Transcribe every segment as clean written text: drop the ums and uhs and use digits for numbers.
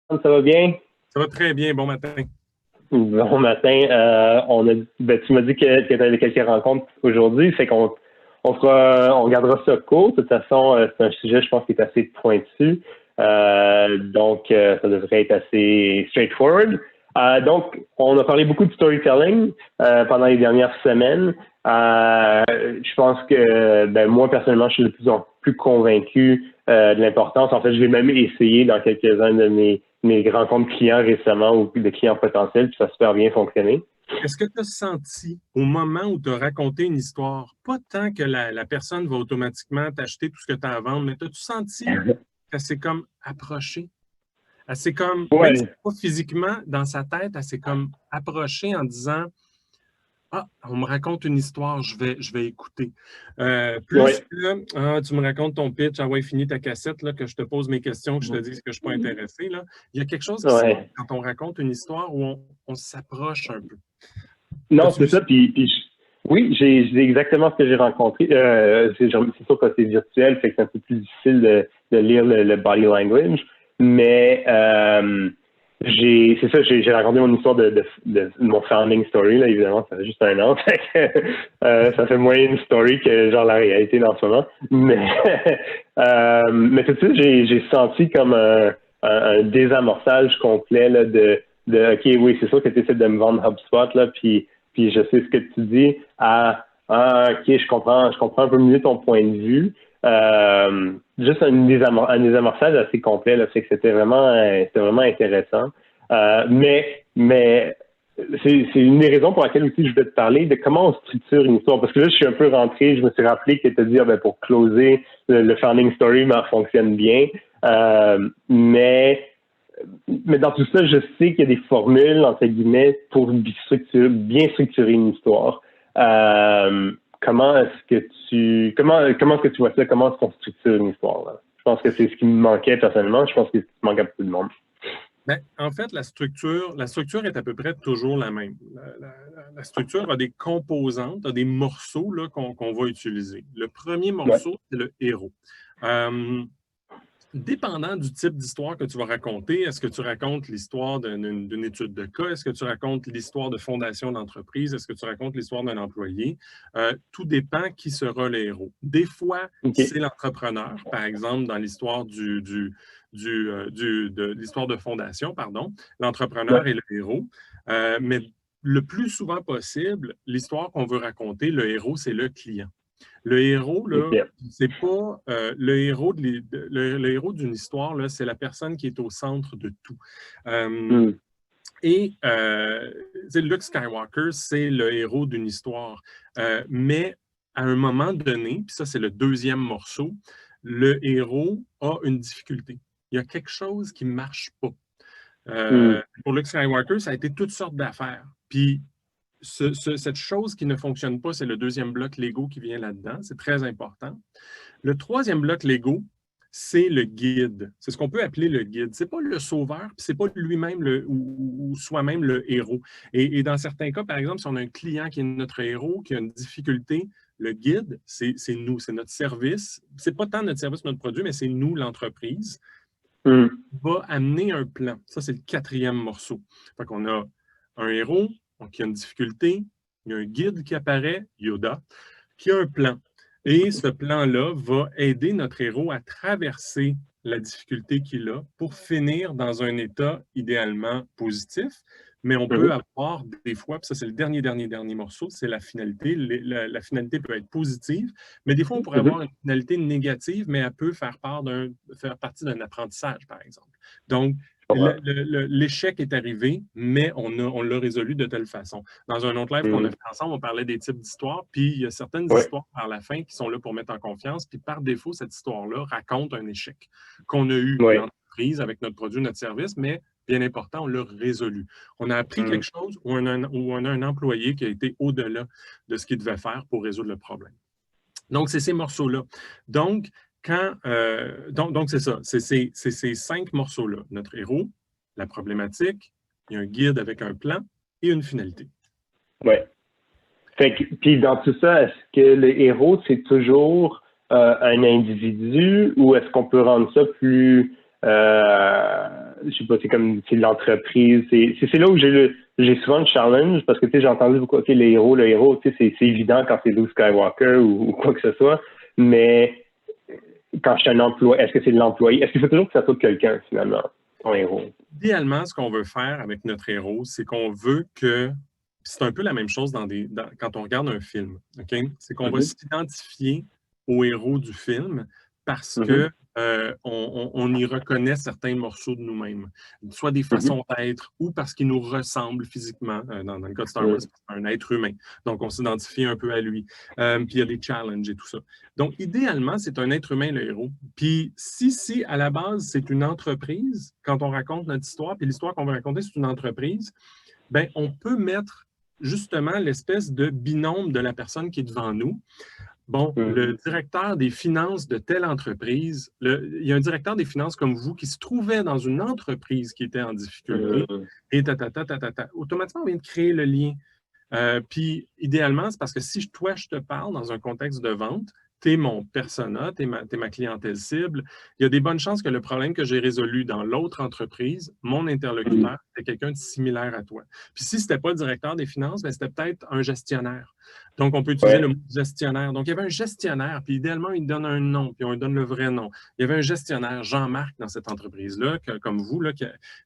Ça va bien? Ça va très bien, bon matin. Bon matin. Tu m'as dit que tu avais quelques rencontres aujourd'hui, fait on gardera ça court. De toute façon, c'est un sujet, je pense, qui est assez pointu. Ça devrait être assez straightforward. Donc, on a parlé beaucoup de storytelling pendant les dernières semaines. Je pense que moi, personnellement, je suis de plus en plus convaincu de l'importance. En fait, je l'ai même essayé dans quelques-uns de mes rencontres clients récemment ou de clients potentiels, puis ça a super bien fonctionné. Est-ce que tu as senti au moment où tu as raconté une histoire, pas tant que la personne va automatiquement t'acheter tout ce que tu as à vendre, mais as-tu senti qu'elle s'est comme approchée? Elle s'est comme, même si Ouais. pas physiquement, dans sa tête, elle s'est comme approchée en disant ah, on me raconte une histoire, je vais écouter. Plus Ouais. que tu me racontes ton pitch, ah ouais, finis ta cassette, là, que je te pose mes questions, que je te dise que je ne suis pas intéressé. Là. Il y a quelque chose qui se passe Ouais. quand on raconte une histoire où on s'approche un peu. Non, T'as-tu c'est vu ça? ça. Oui, j'ai exactement ce que j'ai rencontré. C'est sûr que c'est virtuel, fait que c'est un peu plus difficile de lire le body language. Mais c'est ça, j'ai raconté mon histoire de mon founding story, là, évidemment, ça fait juste un an. Fait que, ça fait moins une story que genre la réalité dans ce moment. Mais tout de suite, j'ai senti comme un désamorçage complet là, OK, oui, c'est sûr que tu essaies de me vendre HubSpot, là, puis je sais ce que tu dis. OK, je comprends un peu mieux ton point de vue. Juste un désamorçage assez complet, là, fait que c'était vraiment intéressant. Mais c'est une des raisons pour laquelle aussi je vais te parler de comment on structure une histoire. Parce que là, je suis un peu rentré, je me suis rappelé que tu as dit, pour closer, le founding story fonctionne bien. Mais dans tout ça, je sais qu'il y a des formules, entre guillemets, pour bien structurer une histoire. Comment est-ce que tu vois ça? Comment est-ce qu'on structure une histoire, là? Je pense que c'est ce qui me manquait personnellement. Je pense que c'est ce qui manque à beaucoup de monde. Ben, en fait, la structure est à peu près toujours la même. La structure a des composantes, a des morceaux là, qu'on va utiliser. Le premier Ouais. morceau, c'est le héros. Dépendant du type d'histoire que tu vas raconter, est-ce que tu racontes l'histoire d'une étude de cas? Est-ce que tu racontes l'histoire de fondation d'entreprise? Est-ce que tu racontes l'histoire d'un employé? Tout dépend qui sera le héros. Des fois, OK. c'est l'entrepreneur, par exemple, dans l'histoire de l'histoire de fondation, pardon. L'entrepreneur Ouais. est le héros. Mais le plus souvent possible, l'histoire qu'on veut raconter, le héros, c'est le client. Le héros, là, OK. c'est pas le héros le héros d'une histoire, là, c'est la personne qui est au centre de tout. Hmm. Luke Skywalker, c'est le héros d'une histoire. Mais à un moment donné, puis ça, c'est le deuxième morceau, le héros a une difficulté. Il y a quelque chose qui ne marche pas. Hmm. Pour Luke Skywalker, ça a été toutes sortes d'affaires. Puis cette chose qui ne fonctionne pas, c'est le deuxième bloc Lego qui vient là-dedans. C'est très important. Le troisième bloc Lego, c'est le guide. C'est ce qu'on peut appeler le guide. Ce n'est pas le sauveur, puis ce n'est pas lui-même ou soi-même le héros. Et dans certains cas, par exemple, si on a un client qui est notre héros, qui a une difficulté, le guide, c'est nous, c'est notre service. Ce n'est pas tant notre service, notre produit, mais c'est nous, l'entreprise, Hmm. va amener un plan. Ça, c'est le quatrième morceau. Fait qu'on a un héros qui a une difficulté, il y a un guide qui apparaît, Yoda, qui a un plan. Et ce plan-là va aider notre héros à traverser la difficulté qu'il a pour finir dans un état idéalement positif. Mais on peut Mhm. avoir des fois, puis ça c'est le dernier morceau, c'est la finalité. La finalité peut être positive, mais des fois on pourrait avoir Mhm. une finalité négative, mais elle peut faire partie d'un apprentissage, par exemple. Donc, Je comprends. l'échec est arrivé, mais on l'a résolu de telle façon. Dans un autre live qu'on a Hmm. fait ensemble, on parlait des types d'histoires, puis il y a certaines Ouais. histoires par la fin qui sont là pour mettre en confiance, puis par défaut, cette histoire-là raconte un échec qu'on a eu, Ouais. l'entreprise, avec notre produit, notre service, mais bien important, on l'a résolu. On a appris Hmm. quelque chose ou on a un employé qui a été au-delà de ce qu'il devait faire pour résoudre le problème. Donc, c'est ces morceaux-là. Donc, donc c'est ça. C'est ces 5 morceaux-là. Notre héros, la problématique, il y a un guide avec un plan et une finalité. Ouais. Puis dans tout ça, est-ce que le héros, c'est toujours un individu ou est-ce qu'on peut rendre ça plus je sais pas, c'est l'entreprise. C'est là où j'ai souvent le challenge parce que, tu sais, j'ai entendu beaucoup, OK, le héros, tu sais, c'est évident quand c'est Luke Skywalker ou quoi que ce soit, mais quand je suis un employé, est-ce que c'est l'employé? Est-ce qu'il faut toujours que ça soit quelqu'un, finalement, ton héros? Idéalement, ce qu'on veut faire avec notre héros, c'est qu'on veut que, c'est un peu la même chose quand on regarde un film, OK? C'est qu'on va s'identifier au héros du film parce que on y reconnaît certains morceaux de nous-mêmes, soit des façons d'être ou parce qu'il nous ressemble physiquement. Dans le cas de Star Wars, c'est un être humain. Donc, on s'identifie un peu à lui. Puis, il y a des challenges et tout ça. Donc, idéalement, c'est un être humain, le héros. Puis, si à la base, c'est une entreprise, quand on raconte notre histoire, puis l'histoire qu'on veut raconter, c'est une entreprise, bien, on peut mettre justement l'espèce de binôme de la personne qui est devant nous. Bon, le directeur des finances de telle entreprise, il y a un directeur des finances comme vous qui se trouvait dans une entreprise qui était en difficulté, et automatiquement, on vient de créer le lien. Puis, idéalement, c'est parce que si toi, je te parle dans un contexte de vente, tu es mon persona, tu es ma clientèle cible, il y a des bonnes chances que le problème que j'ai résolu dans l'autre entreprise, mon interlocuteur, c'est quelqu'un de similaire à toi. Puis si ce n'était pas le directeur des finances, ben, c'était peut-être un gestionnaire. Donc, on peut utiliser le mot gestionnaire. Donc, il y avait un gestionnaire, puis idéalement, il donne un nom, puis on lui donne le vrai nom. Il y avait un gestionnaire, Jean-Marc, dans cette entreprise-là, comme vous,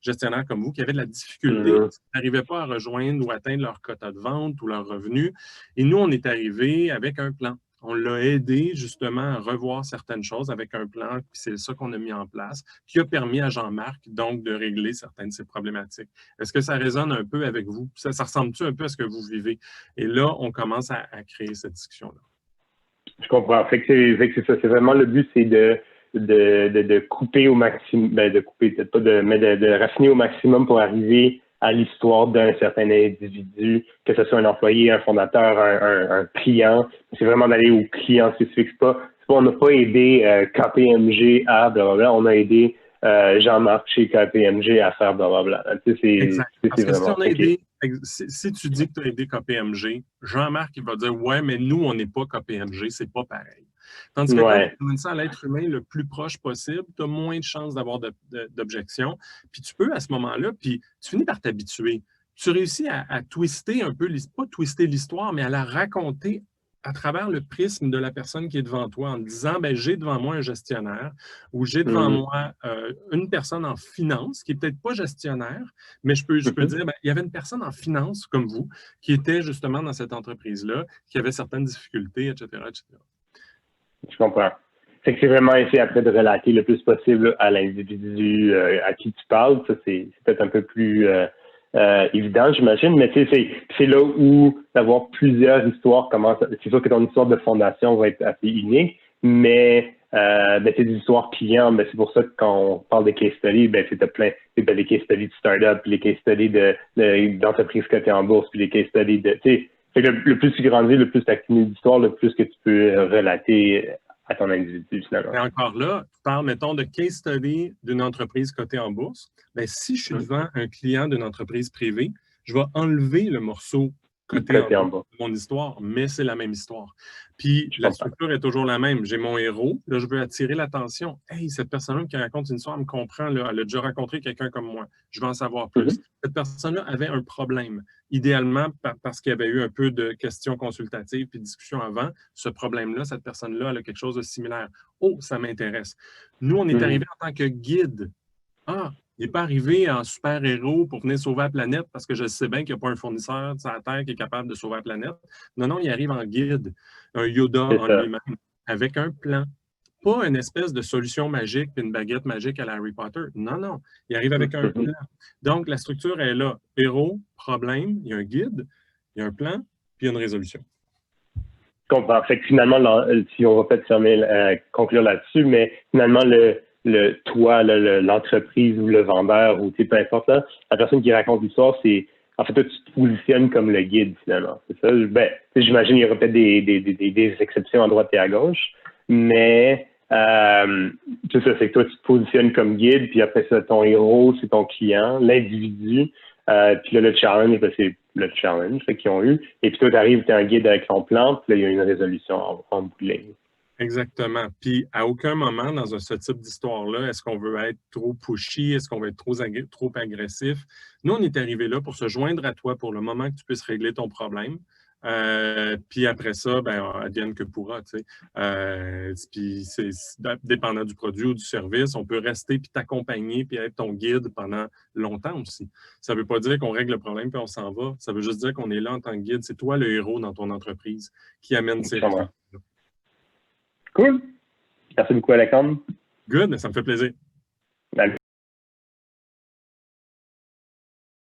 gestionnaire comme vous, qui avait de la difficulté, qui n'arrivait pas à rejoindre ou atteindre leur quota de vente ou leur revenu. Et nous, on est arrivé avec un plan. On l'a aidé justement à revoir certaines choses avec un plan, puis c'est ça qu'on a mis en place, qui a permis à Jean-Marc donc de régler certaines de ces problématiques. Est-ce que ça résonne un peu avec vous? Ça ressemble-tu un peu à ce que vous vivez? Et là, on commence à créer cette discussion-là. Je comprends. Fait que c'est ça. C'est vraiment le but, c'est de couper au maximum, de couper, peut-être pas mais de raffiner au maximum pour arriver à l'histoire d'un certain individu, que ce soit un employé, un fondateur, un client. C'est vraiment d'aller au client spécifique. On n'a pas aidé KPMG à blablabla, on a aidé Jean-Marc chez KPMG à faire blablabla. Exact. Parce que si tu dis que tu as aidé KPMG, Jean-Marc il va dire « Ouais, mais nous, on n'est pas KPMG, c'est pas pareil. » Tandis que quand tu amènes ça à l'être humain le plus proche possible, tu as moins de chances d'avoir d'objections. Puis tu peux, à ce moment-là, puis tu finis par t'habituer. Tu réussis à twister un peu, pas twister l'histoire, mais à la raconter à travers le prisme de la personne qui est devant toi en disant ben, j'ai devant moi un gestionnaire ou j'ai devant moi une personne en finance qui n'est peut-être pas gestionnaire, mais je peux dire ben, il y avait une personne en finance comme vous qui était justement dans cette entreprise-là, qui avait certaines difficultés, etc., etc. Je comprends. C'est que c'est vraiment essayer après de relater le plus possible à l'individu à qui tu parles. Ça, c'est peut-être un peu plus évident, j'imagine, mais tu sais, c'est là où d'avoir plusieurs histoires commence. C'est sûr que ton histoire de fondation va être assez unique, mais c'est des histoires clients. Ben, c'est pour ça que quand on parle de case studies, ben, c'est des case studies de start-up, puis les case studies d'entreprises cotées en bourse, puis les case studies de. Fait que le plus tu grandis, le plus tu accumules d'histoires, le plus que tu peux relater à ton individu, finalement. Et encore là, tu parles, mettons, de case study d'une entreprise cotée en bourse. Bien, si je suis devant un client d'une entreprise privée, je vais enlever le morceau coté en bourse de mon histoire, mais c'est la même histoire. Puis la structure est toujours la même. J'ai mon héros, là, je veux attirer l'attention. Hey, cette personne-là qui raconte une histoire me comprend, là, elle a déjà rencontré quelqu'un comme moi. Je veux en savoir plus. Cette personne-là avait un problème. Idéalement, parce qu'il y avait eu un peu de questions consultatives puis de discussions avant, ce problème-là, cette personne-là, elle a quelque chose de similaire. Oh, ça m'intéresse. Nous, on est arrivé en tant que guide. Ah, il n'est pas arrivé en super-héros pour venir sauver la planète parce que je sais bien qu'il n'y a pas un fournisseur sur la Terre qui est capable de sauver la planète. Non, il arrive en guide, un Yoda en lui-même, avec un plan. Pas une espèce de solution magique puis une baguette magique à la Harry Potter. Non. Il arrive avec un plan. Donc, la structure est là. Héros, problème, il y a un guide, il y a un plan, puis il y a une résolution. Je comprends. Fait que finalement, si on va peut-être conclure là-dessus, mais finalement, l'entreprise ou le vendeur ou peu importe, là, la personne qui raconte l'histoire, c'est en fait, toi, tu te positionnes comme le guide, finalement. C'est ça? Ben, j'imagine qu'il y aura peut-être des exceptions à droite et à gauche, mais c'est ça, c'est que toi, tu te positionnes comme guide, puis après ça, ton héros, c'est ton client, l'individu, puis là, le challenge, ben, c'est le challenge qu'ils ont eu. Et puis toi, tu arrives, tu es un guide avec ton plan, puis là, il y a une résolution en bout de ligne. Exactement. Puis, à aucun moment dans ce type d'histoire-là, est-ce qu'on veut être trop pushy? Est-ce qu'on veut être trop agressif? Nous, on est arrivé là pour se joindre à toi pour le moment que tu puisses régler ton problème. Puis après ça, ben, advienne que pourra, tu sais. Puis c'est dépendant du produit ou du service, on peut rester puis t'accompagner puis être ton guide pendant longtemps aussi. Ça ne veut pas dire qu'on règle le problème puis on s'en va. Ça veut juste dire qu'on est là en tant que guide. C'est toi le héros dans ton entreprise qui amène ces résultats. Cool. Merci beaucoup, Alexandre. Good, ça me fait plaisir. Bye.